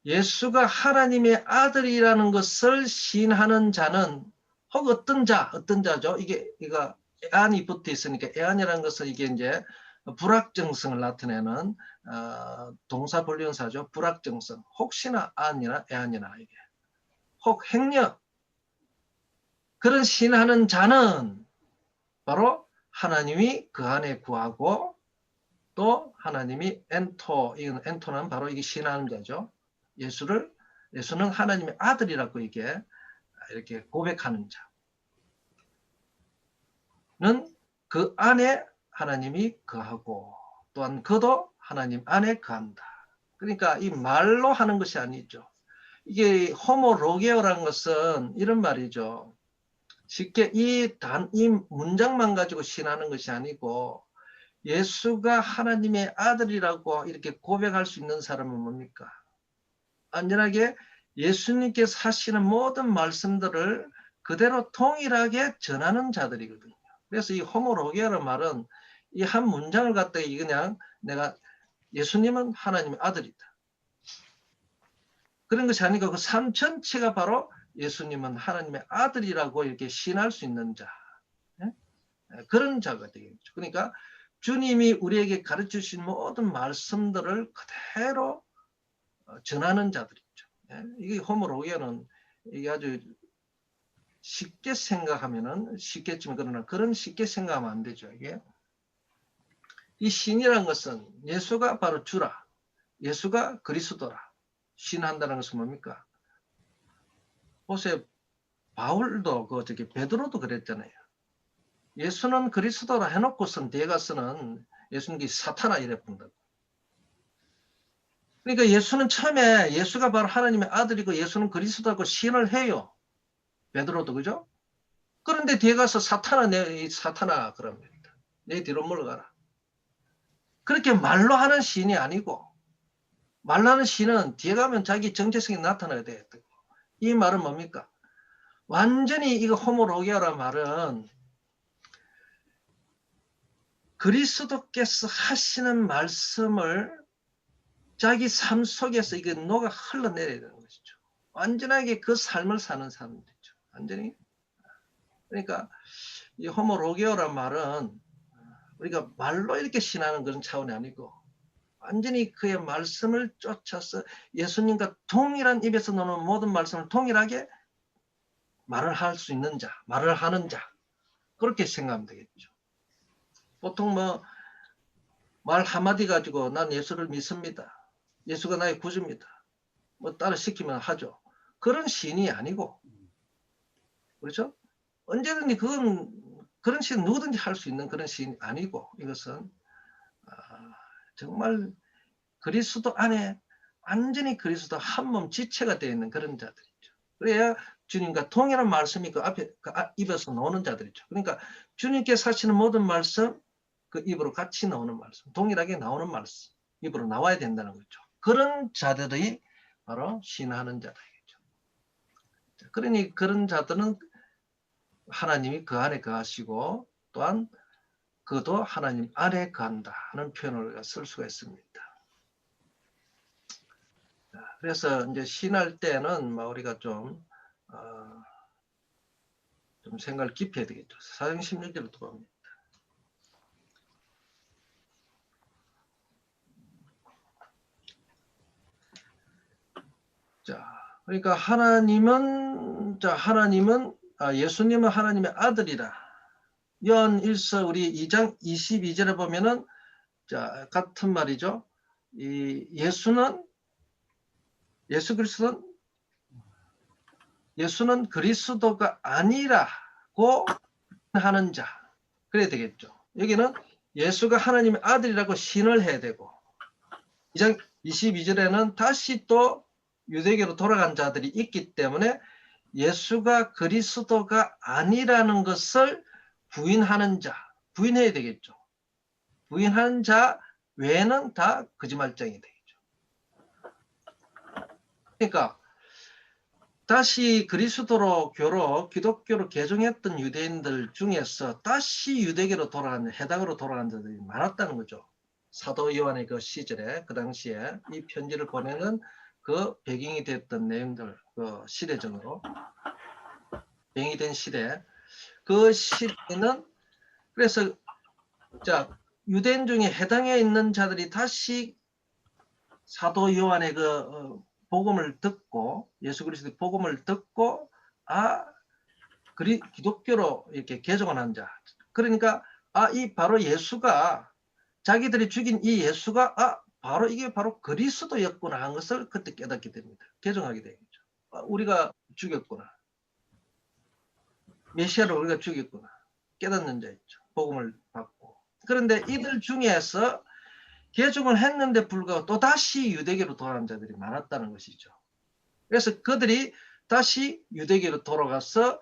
예수가 하나님의 아들이라는 것을 시인하는 자는 혹 어떤 자죠? 이거 애안이 붙어 있으니까 애안이라는 것은 이게 이제 불확정성을 나타내는 동사 불륜사죠. 불확정성. 혹시나 안이나 애안이나 이게 혹 행력 그런 시인하는 자는 바로 하나님이 그 안에 구하고 또 하나님이 이건 엔토는 바로 이게 시인하는 자죠. 예수는 하나님의 아들이라고 이렇게 고백하는 자는 그 안에 하나님이 거하고 또한 그도 하나님 안에 거한다. 그러니까 이 말로 하는 것이 아니죠. 이게 호모로게오라는 것은 이런 말이죠. 쉽게 이 문장만 가지고 신하는 것이 아니고 예수가 하나님의 아들이라고 이렇게 고백할 수 있는 사람은 뭡니까? 안전하게 예수님께서 하시는 모든 말씀들을 그대로 동일하게 전하는 자들이거든요. 그래서 이 호모로게라는 말은 이 한 문장을 갖다가 그냥 내가 예수님은 하나님의 아들이다. 그런 것이 아니고 그 삶 전체가 바로 예수님은 하나님의 아들이라고 이렇게 신할 수 있는 자. 그런 자가 되겠죠. 그러니까 주님이 우리에게 가르쳐 주신 모든 말씀들을 그대로 전하는 자들이죠. 이게 호모로게는 이게 아주 쉽게 생각하면은 쉽겠지만 그러나 그런 쉽게 생각하면 안 되죠. 이게 이 신이라는 것은 예수가 바로 주라, 예수가 그리스도라 신한다는 것은 뭡니까? 보세요. 바울도 베드로도 그랬잖아요. 예수는 그리스도라 해놓고선 뒤에 가서는 예수님이 사탄아 이래 본다고. 그러니까 예수는 처음에 예수가 바로 하나님의 아들이고 예수는 그리스도라고 시인을 해요. 베드로도 그죠? 그런데 뒤에 가서 사탄아 그럽니다. 내 뒤로 물러가라. 그렇게 말로 하는 시인이 아니고 말로 하는 시인은 뒤에 가면 자기 정체성이 나타나야 돼요. 이 말은 뭡니까? 완전히 이거 호모로기아라는 말은 그리스도께서 하시는 말씀을 자기 삶 속에서 이게 녹아 흘러내려야 되는 것이죠. 완전하게 그 삶을 사는 사람들이죠. 완전히. 그러니까 이 호모로게오란 말은 우리가 말로 이렇게 신하는 그런 차원이 아니고 완전히 그의 말씀을 쫓아서 예수님과 동일한 입에서 나오는 모든 말씀을 동일하게 말을 할 수 있는 자, 말을 하는 자 그렇게 생각하면 되겠죠. 보통 말 한마디 가지고 난 예수를 믿습니다. 예수가 나의 구주입니다. 따라 시키면 하죠. 그런 시인이 아니고 그렇죠? 언제든지 그런 시인 누구든지 할 수 있는 그런 시인이 아니고 이것은 정말 그리스도 안에 완전히 그리스도 한 몸 지체가 되어 있는 그런 자들이죠. 그래야 주님과 동일한 말씀이 그 앞에 입에서 나오는 자들이죠. 그러니까 주님께서 하시는 모든 말씀 그 입으로 같이 나오는 말씀, 동일하게 나오는 말씀 입으로 나와야 된다는 거죠. 그런 자들이 바로 신하는 자들이겠죠. 그러니 그런 자들은 하나님이 그 안에 거하시고 또한 그도 하나님 안에 거한다 하는 표현을 쓸 수가 있습니다. 그래서 이제 신할 때는 우리가 좀 생각을 깊이 해야 되겠죠. 사장 16절로 들어옵니다. 자, 그러니까 예수님은 하나님의 아들이라. 요한 1서 우리 2장 22절에 보면은 같은 말이죠. 예수는 그리스도가 아니라고 하는 자. 그래야 되겠죠. 여기는 예수가 하나님의 아들이라고 신을 해야 되고 2장 22절에는 다시 또 유대교로 돌아간 자들이 있기 때문에 예수가 그리스도가 아니라는 것을 부인하는 자, 부인해야 되겠죠. 부인하는 자 외에는 다 거짓말쟁이 되겠죠. 그러니까 다시 그리스도로 기독교로 개종했던 유대인들 중에서 다시 유대교로 돌아간, 해당으로 돌아간 자들이 많았다는 거죠. 사도 요한의 그 시절에, 그 당시에 이 편지를 보내는 그 배경이 됐던 내용들, 그 시대적으로 배경이 된 시대, 그 시대는 그래서 유대인 중에 해당해 있는 자들이 다시 사도 요한의 그 복음을 듣고 예수 그리스도의 복음을 듣고 기독교로 이렇게 개종을 한 자. 그러니까 이 바로 예수가 자기들이 죽인 이 예수가 바로 이게 바로 그리스도였구나 하는 것을 그때 깨닫게 됩니다. 개종하게 되겠죠. 우리가 죽였구나. 메시아를 우리가 죽였구나. 깨닫는 자 있죠. 복음을 받고. 그런데 이들 중에서 개종을 했는데 불구하고 또 다시 유대교로 돌아간 자들이 많았다는 것이죠. 그래서 그들이 다시 유대교로 돌아가서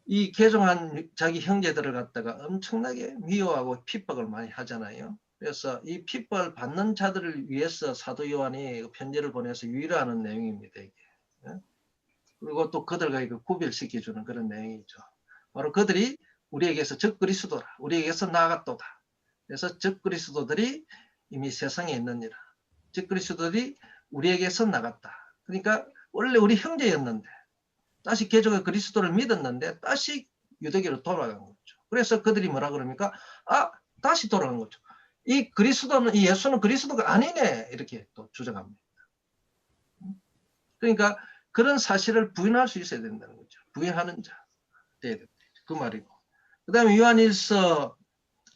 이 개종한 자기 형제들을 갖다가 엄청나게 미워하고 핍박을 많이 하잖아요. 그래서 이 핍박을 받는 자들을 위해서 사도 요한이 편지를 보내서 위로하는 내용입니다. 이게. 그리고 또 그들과 구별시켜주는 그런 내용이죠. 바로 그들이 우리에게서 적그리스도라. 우리에게서 나아갔도다. 그래서 적그리스도들이 이미 세상에 있느니라. 적그리스도들이 우리에게서 나갔다. 그러니까 원래 우리 형제였는데 다시 개종의 그리스도를 믿었는데 다시 유대교로 돌아간 거죠. 그래서 그들이 뭐라 그럽니까? 다시 돌아간 거죠. 이 예수는 그리스도가 아니네. 이렇게 또 주장합니다. 그러니까 그런 사실을 부인할 수 있어야 된다는 거죠. 부인하는 자 돼야 됩니다. 그 말이고. 그 다음에 요한일서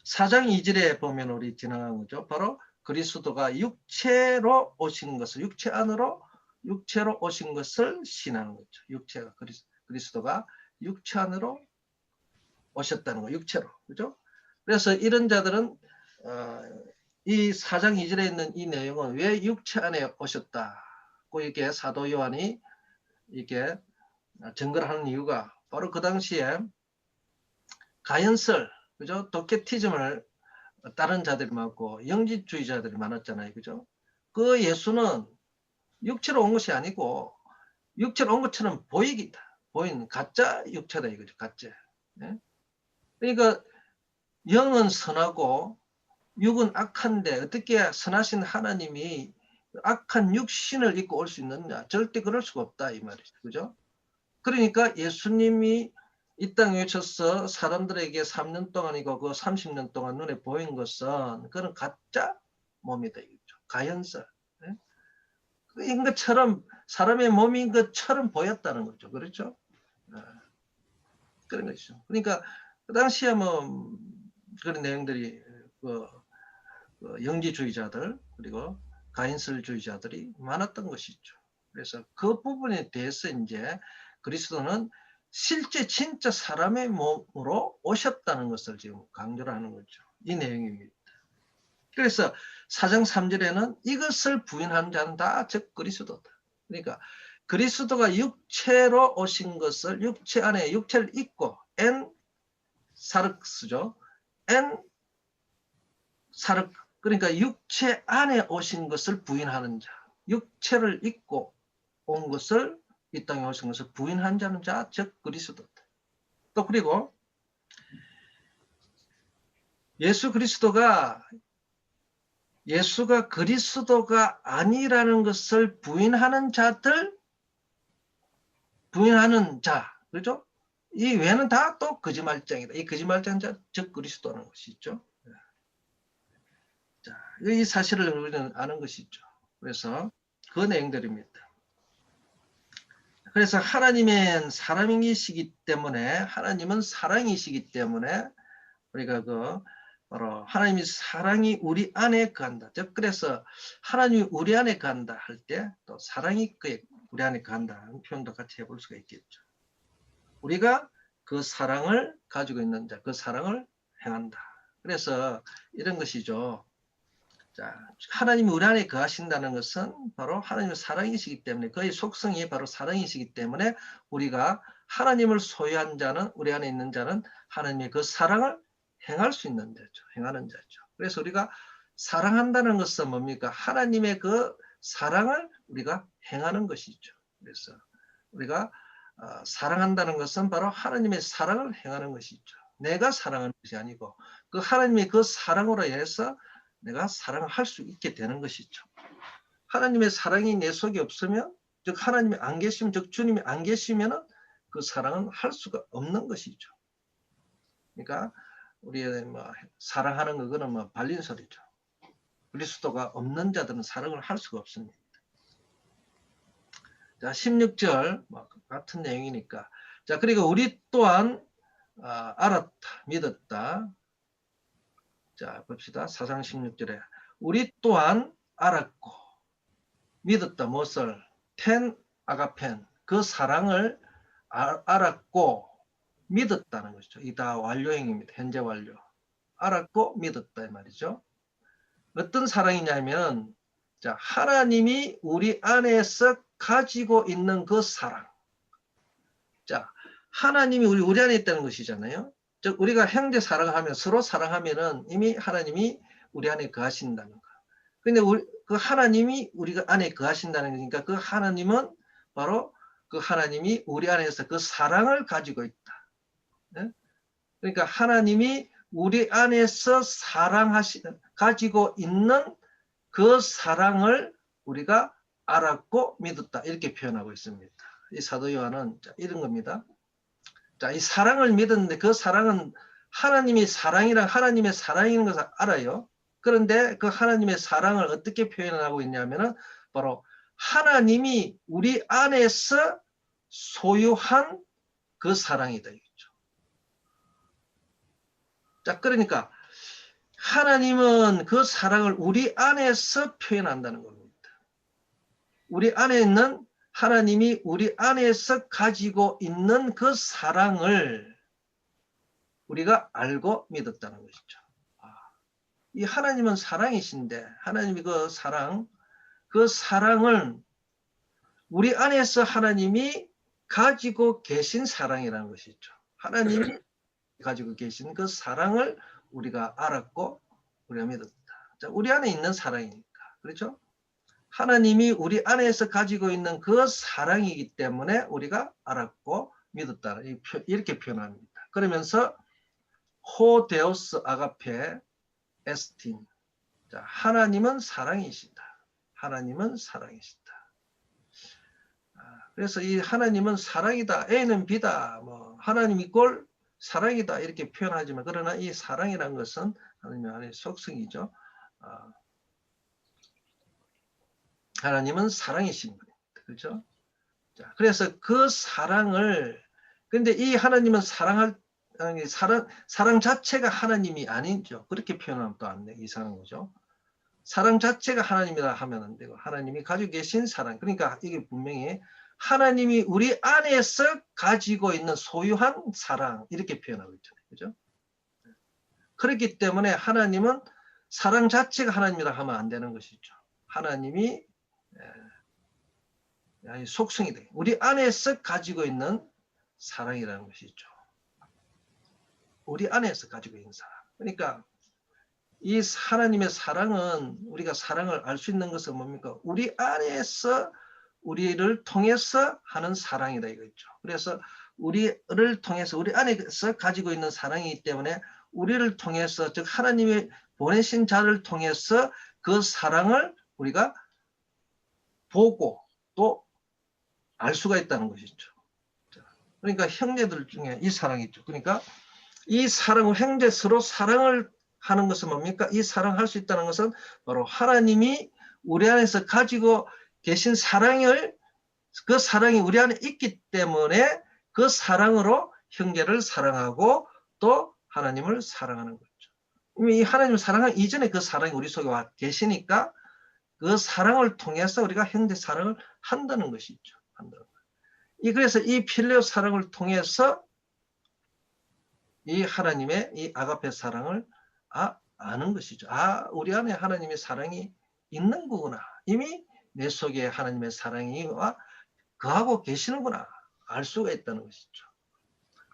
4장 2절에 보면 우리 지나간 거죠. 바로 그리스도가 육체로 오신 것을, 육체 안으로 육체로 오신 것을 신하는 거죠. 육체가 그리스도가 육체 안으로 오셨다는 거, 육체로. 그죠? 그래서 이런 자들은 이 4장 2절에 있는 이 내용은 왜 육체 안에 오셨다고 이게 사도 요한이 이게 증거를 하는 이유가 바로 그 당시에 가연설, 그죠? 도케티즘을 따른 자들이 많고 영지주의자들이 많았잖아요. 그죠? 그 예수는 육체로 온 것이 아니고 육체로 온 것처럼 보이는 가짜 육체다 이거죠. 가짜. 네? 그러니까 영은 선하고 육은 악한데 어떻게 선하신 하나님이 악한 육신을 입고 올 수 있느냐? 절대 그럴 수가 없다 이 말이죠. 그죠? 그러니까 예수님이 이 땅에 오셔서 사람들에게 3년 동안이고 그 30년 동안 눈에 보인 것은 그런 가짜 몸이다 이거죠. 가연설. 네? 인 것처럼 사람의 몸인 것처럼 보였다는 거죠. 그렇죠? 그런 것이죠. 그러니까 그 당시에 뭐 그런 내용들이 영지주의자들 그리고 가인설주의자들이 많았던 것이죠. 그래서 그 부분에 대해서 이제 그리스도는 실제 진짜 사람의 몸으로 오셨다는 것을 지금 강조를 하는 거죠. 이 내용입니다. 그래서 4장 3절에는 이것을 부인한 자는 다 즉 그리스도다. 그러니까 그리스도가 육체로 오신 것을 육체 안에 육체를 입고 엔 사르크스죠. 엔 사르 그러니까 육체 안에 오신 것을 부인하는 자, 육체를 입고 온 것을 이 땅에 오신 것을 부인한 자는 자, 즉 그리스도다. 또 그리고 예수가 그리스도가 아니라는 것을 부인하는 자들, 부인하는 자, 그렇죠? 이 외에는 다 또 거짓말쟁이다. 이 거짓말쟁자, 즉 그리스도라는 것이 있죠. 자, 이 사실을 우리는 아는 것이죠. 그래서 그 내용들입니다. 그래서 하나님은 사람이시기 때문에, 하나님은 사랑이시기 때문에 우리가 바로 하나님이 사랑이 우리 안에 거한다. 즉 그래서 하나님이 우리 안에 거한다 할 때 또 사랑이 우리 안에 거한다는 표현도 같이 해볼 수가 있겠죠. 우리가 그 사랑을 가지고 있는 자, 그 사랑을 행한다. 그래서 이런 것이죠. 자, 하나님이 우리 안에 거하신다는 것은 바로 하나님의 사랑이시기 때문에 그의 속성이 바로 사랑이시기 때문에 우리가 하나님을 소유한 자는 우리 안에 있는 자는 하나님의 그 사랑을 행할 수 있는 자죠. 행하는 자죠. 그래서 우리가 사랑한다는 것은 뭡니까? 하나님의 그 사랑을 우리가 행하는 것이죠. 그래서 우리가 사랑한다는 것은 바로 하나님의 사랑을 행하는 것이죠. 내가 사랑하는 것이 아니고 그 하나님의 그 사랑으로 인해서 내가 사랑을 할 수 있게 되는 것이죠. 하나님의 사랑이 내 속에 없으면, 즉 하나님이 안 계시면, 즉 주님이 안 계시면 그 사랑은 할 수가 없는 것이죠. 그러니까 우리 사랑하는 그거는 발린 소리죠. 그리스도가 없는 자들은 사랑을 할 수가 없습니다. 자, 16절 같은 내용이니까. 자, 그리고 우리 또한 알았다, 믿었다. 자, 봅시다. 4장 16절에 우리 또한 알았고 믿었다. 무엇을? 아가펜 그 사랑을 알았고 믿었다는 것이죠. 이 다 완료형입니다. 현재 완료. 알았고 믿었다 이 말이죠. 어떤 사랑이냐면 자, 하나님이 우리 안에서 가지고 있는 그 사랑. 자, 하나님이 우리 안에 있다는 것이잖아요. 즉 우리가 형제 사랑을 하면 서로 사랑하면은 이미 하나님이 우리 안에 거하신다는 거. 근데 그 하나님이 우리 안에 거하신다는 거니까 그 하나님은 바로 그 하나님이 우리 안에서 그 사랑을 가지고 있다. 네? 그러니까 하나님이 우리 안에서 가지고 있는 그 사랑을 우리가 알았고 믿었다. 이렇게 표현하고 있습니다. 이 사도 요한은 이런 겁니다. 자, 이 사랑을 믿었는데 그 사랑은 하나님의 사랑인 것을 알아요. 그런데 그 하나님의 사랑을 어떻게 표현하고 있냐면은 바로 하나님이 우리 안에서 소유한 그 사랑이다 이거죠. 자, 그러니까 하나님은 그 사랑을 우리 안에서 표현한다는 겁니다. 우리 안에 있는 하나님이 우리 안에서 가지고 있는 그 사랑을 우리가 알고 믿었다는 것이죠. 이 하나님은 사랑이신데 하나님이 그 사랑을 우리 안에서 하나님이 가지고 계신 사랑이라는 것이죠. 하나님이 가지고 계신 그 사랑을 우리가 알았고 우리가 믿었다. 자, 우리 안에 있는 사랑이니까. 그렇죠? 하나님이 우리 안에서 가지고 있는 그 사랑이기 때문에 우리가 알았고 믿었다. 이렇게 표현합니다. 그러면서 호 데오스 아가페 에스틴. 자, 하나님은 사랑이시다. 하나님은 사랑이시다. 그래서 이 하나님은 사랑이다. A는 B다. 뭐 하나님 이꼴 사랑이다. 이렇게 표현하지만 그러나 이 사랑이라는 것은 하나님 안의 속성이죠. 하나님은 사랑이신 분입니다. 그렇죠? 자, 그래서 그 사랑을 근데 이 하나님은 사랑 자체가 하나님이 아니죠. 그렇게 표현하면 또 안 돼. 이상한 거죠. 사랑 자체가 하나님이라 하면 안 되고 하나님이 가지고 계신 사랑. 그러니까 이게 분명히 하나님이 우리 안에서 가지고 있는 소유한 사랑 이렇게 표현하고 있잖아요. 그죠? 그렇기 때문에 하나님은 사랑 자체가 하나님이라 하면 안 되는 것이죠. 하나님이 속성이 돼. 우리 안에서 가지고 있는 사랑이라는 것이죠. 우리 안에서 가지고 있는 사랑. 그러니까 이 하나님의 사랑은 우리가 사랑을 알 수 있는 것은 뭡니까? 우리 안에서 우리를 통해서 하는 사랑이다 이거죠. 그래서 우리를 통해서 우리 안에서 가지고 있는 사랑이기 때문에 우리를 통해서 즉 하나님이 보내신 자를 통해서 그 사랑을 우리가 보고 또 알 수가 있다는 것이죠. 그러니까 형제들 중에 이 사랑이 있죠. 그러니까 이 사랑을 형제 서로 사랑을 하는 것은 뭡니까? 이 사랑할 수 있다는 것은 바로 하나님이 우리 안에서 가지고 계신 사랑을 그 사랑이 우리 안에 있기 때문에 그 사랑으로 형제를 사랑하고 또 하나님을 사랑하는 거죠. 이미 하나님을 사랑하기 이전에 그 사랑이 우리 속에 와 계시니까 그 사랑을 통해서 우리가 형제 사랑을 한다는 것이죠. 그래서 이 필레오 사랑을 통해서 이 하나님의 이 아가페 사랑을 아는 것이죠. 우리 안에 하나님의 사랑이 있는 거구나. 이미 내 속에 하나님의 사랑이 거하고 계시는구나. 알 수가 있다는 것이죠.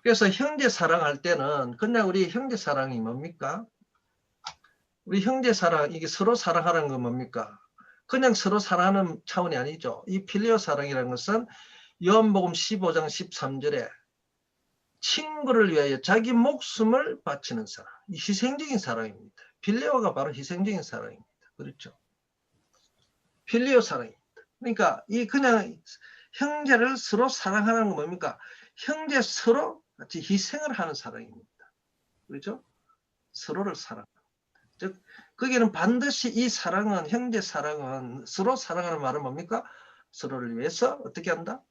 그래서 형제 사랑할 때는 그냥 우리 형제 사랑이 뭡니까? 우리 형제 사랑, 이게 서로 사랑하는 건 뭡니까? 그냥 서로 사랑하는 차원이 아니죠. 이 필레오 사랑이라는 것은 요한복음 15장 13절에 친구를 위하여 자기 목숨을 바치는 사랑, 희생적인 사랑입니다. 필레오가 바로 희생적인 사랑입니다. 그렇죠? 필레오 사랑입니다. 그러니까 이 그냥 형제를 서로 사랑하는 건 뭡니까? 형제 서로 같이 희생을 하는 사랑입니다. 그렇죠? 서로를 사랑하는. 즉 거기는 반드시 이 사랑은 형제 사랑은 서로 사랑하는 말은 뭡니까? 서로를 위해서 어떻게 한다?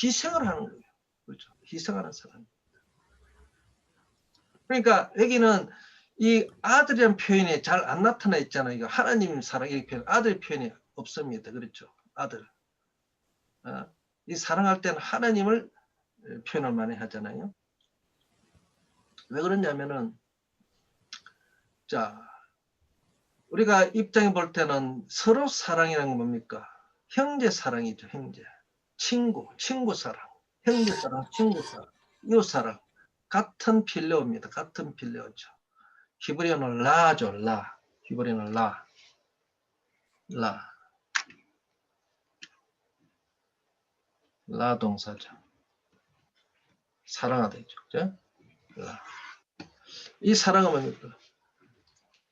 희생을 하는 거예요. 그렇죠? 희생하는 사랑입니다. 그러니까 여기는 이 아들이라는 표현이 잘 안 나타나 있잖아요. 이거 하나님 사랑 이렇게 표현, 아들 표현이 없습니다. 그렇죠? 아들. 이 사랑할 때는 하나님을 표현을 많이 하잖아요. 왜 그러냐면은 자 우리가 입장에 볼 때는 서로 사랑이라는 건 뭡니까? 형제 사랑이죠. 형제. 친구 사랑. 형제 사랑, 친구 사랑, 이웃 사랑. 같은 필레오입니다. 같은 필레오죠. 히브리어는 라죠. 라. 히브리어는 라. 라 동사죠. 사랑하다 있죠. 그죠? 라. 이 사랑은 뭡니까?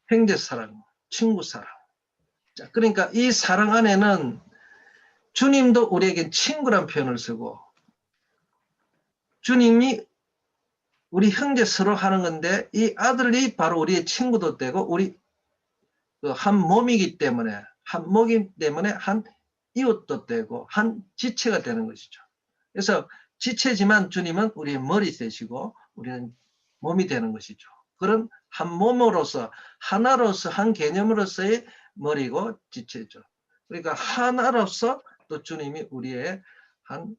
형제 사랑, 친구 사랑. 자, 그러니까 이 사랑 안에는 주님도 우리에게 친구란 표현을 쓰고 주님이 우리 형제 서로 하는 건데 이 아들이 바로 우리의 친구도 되고 우리 한 몸이기 때문에 한 이웃도 되고 한 지체가 되는 것이죠. 그래서 지체지만 주님은 우리의 머리 되시고 우리는 몸이 되는 것이죠. 그런 한 몸으로서 하나로서 한 개념으로서의 머리고 지체죠. 그러니까 하나로서 또 주님이 우리의 한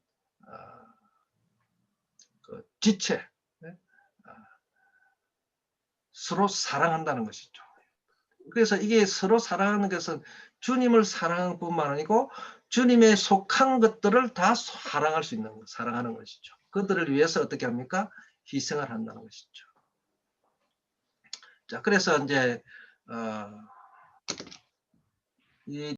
그 지체, 서로 사랑한다는 것이죠. 그래서 이게 서로 사랑하는 것은 주님을 사랑하는 뿐만 아니고 주님에 속한 것들을 다 사랑할 수 있는 것, 사랑하는 것이죠. 그들을 위해서 어떻게 합니까? 희생을 한다는 것이죠. 자, 그래서 이제 이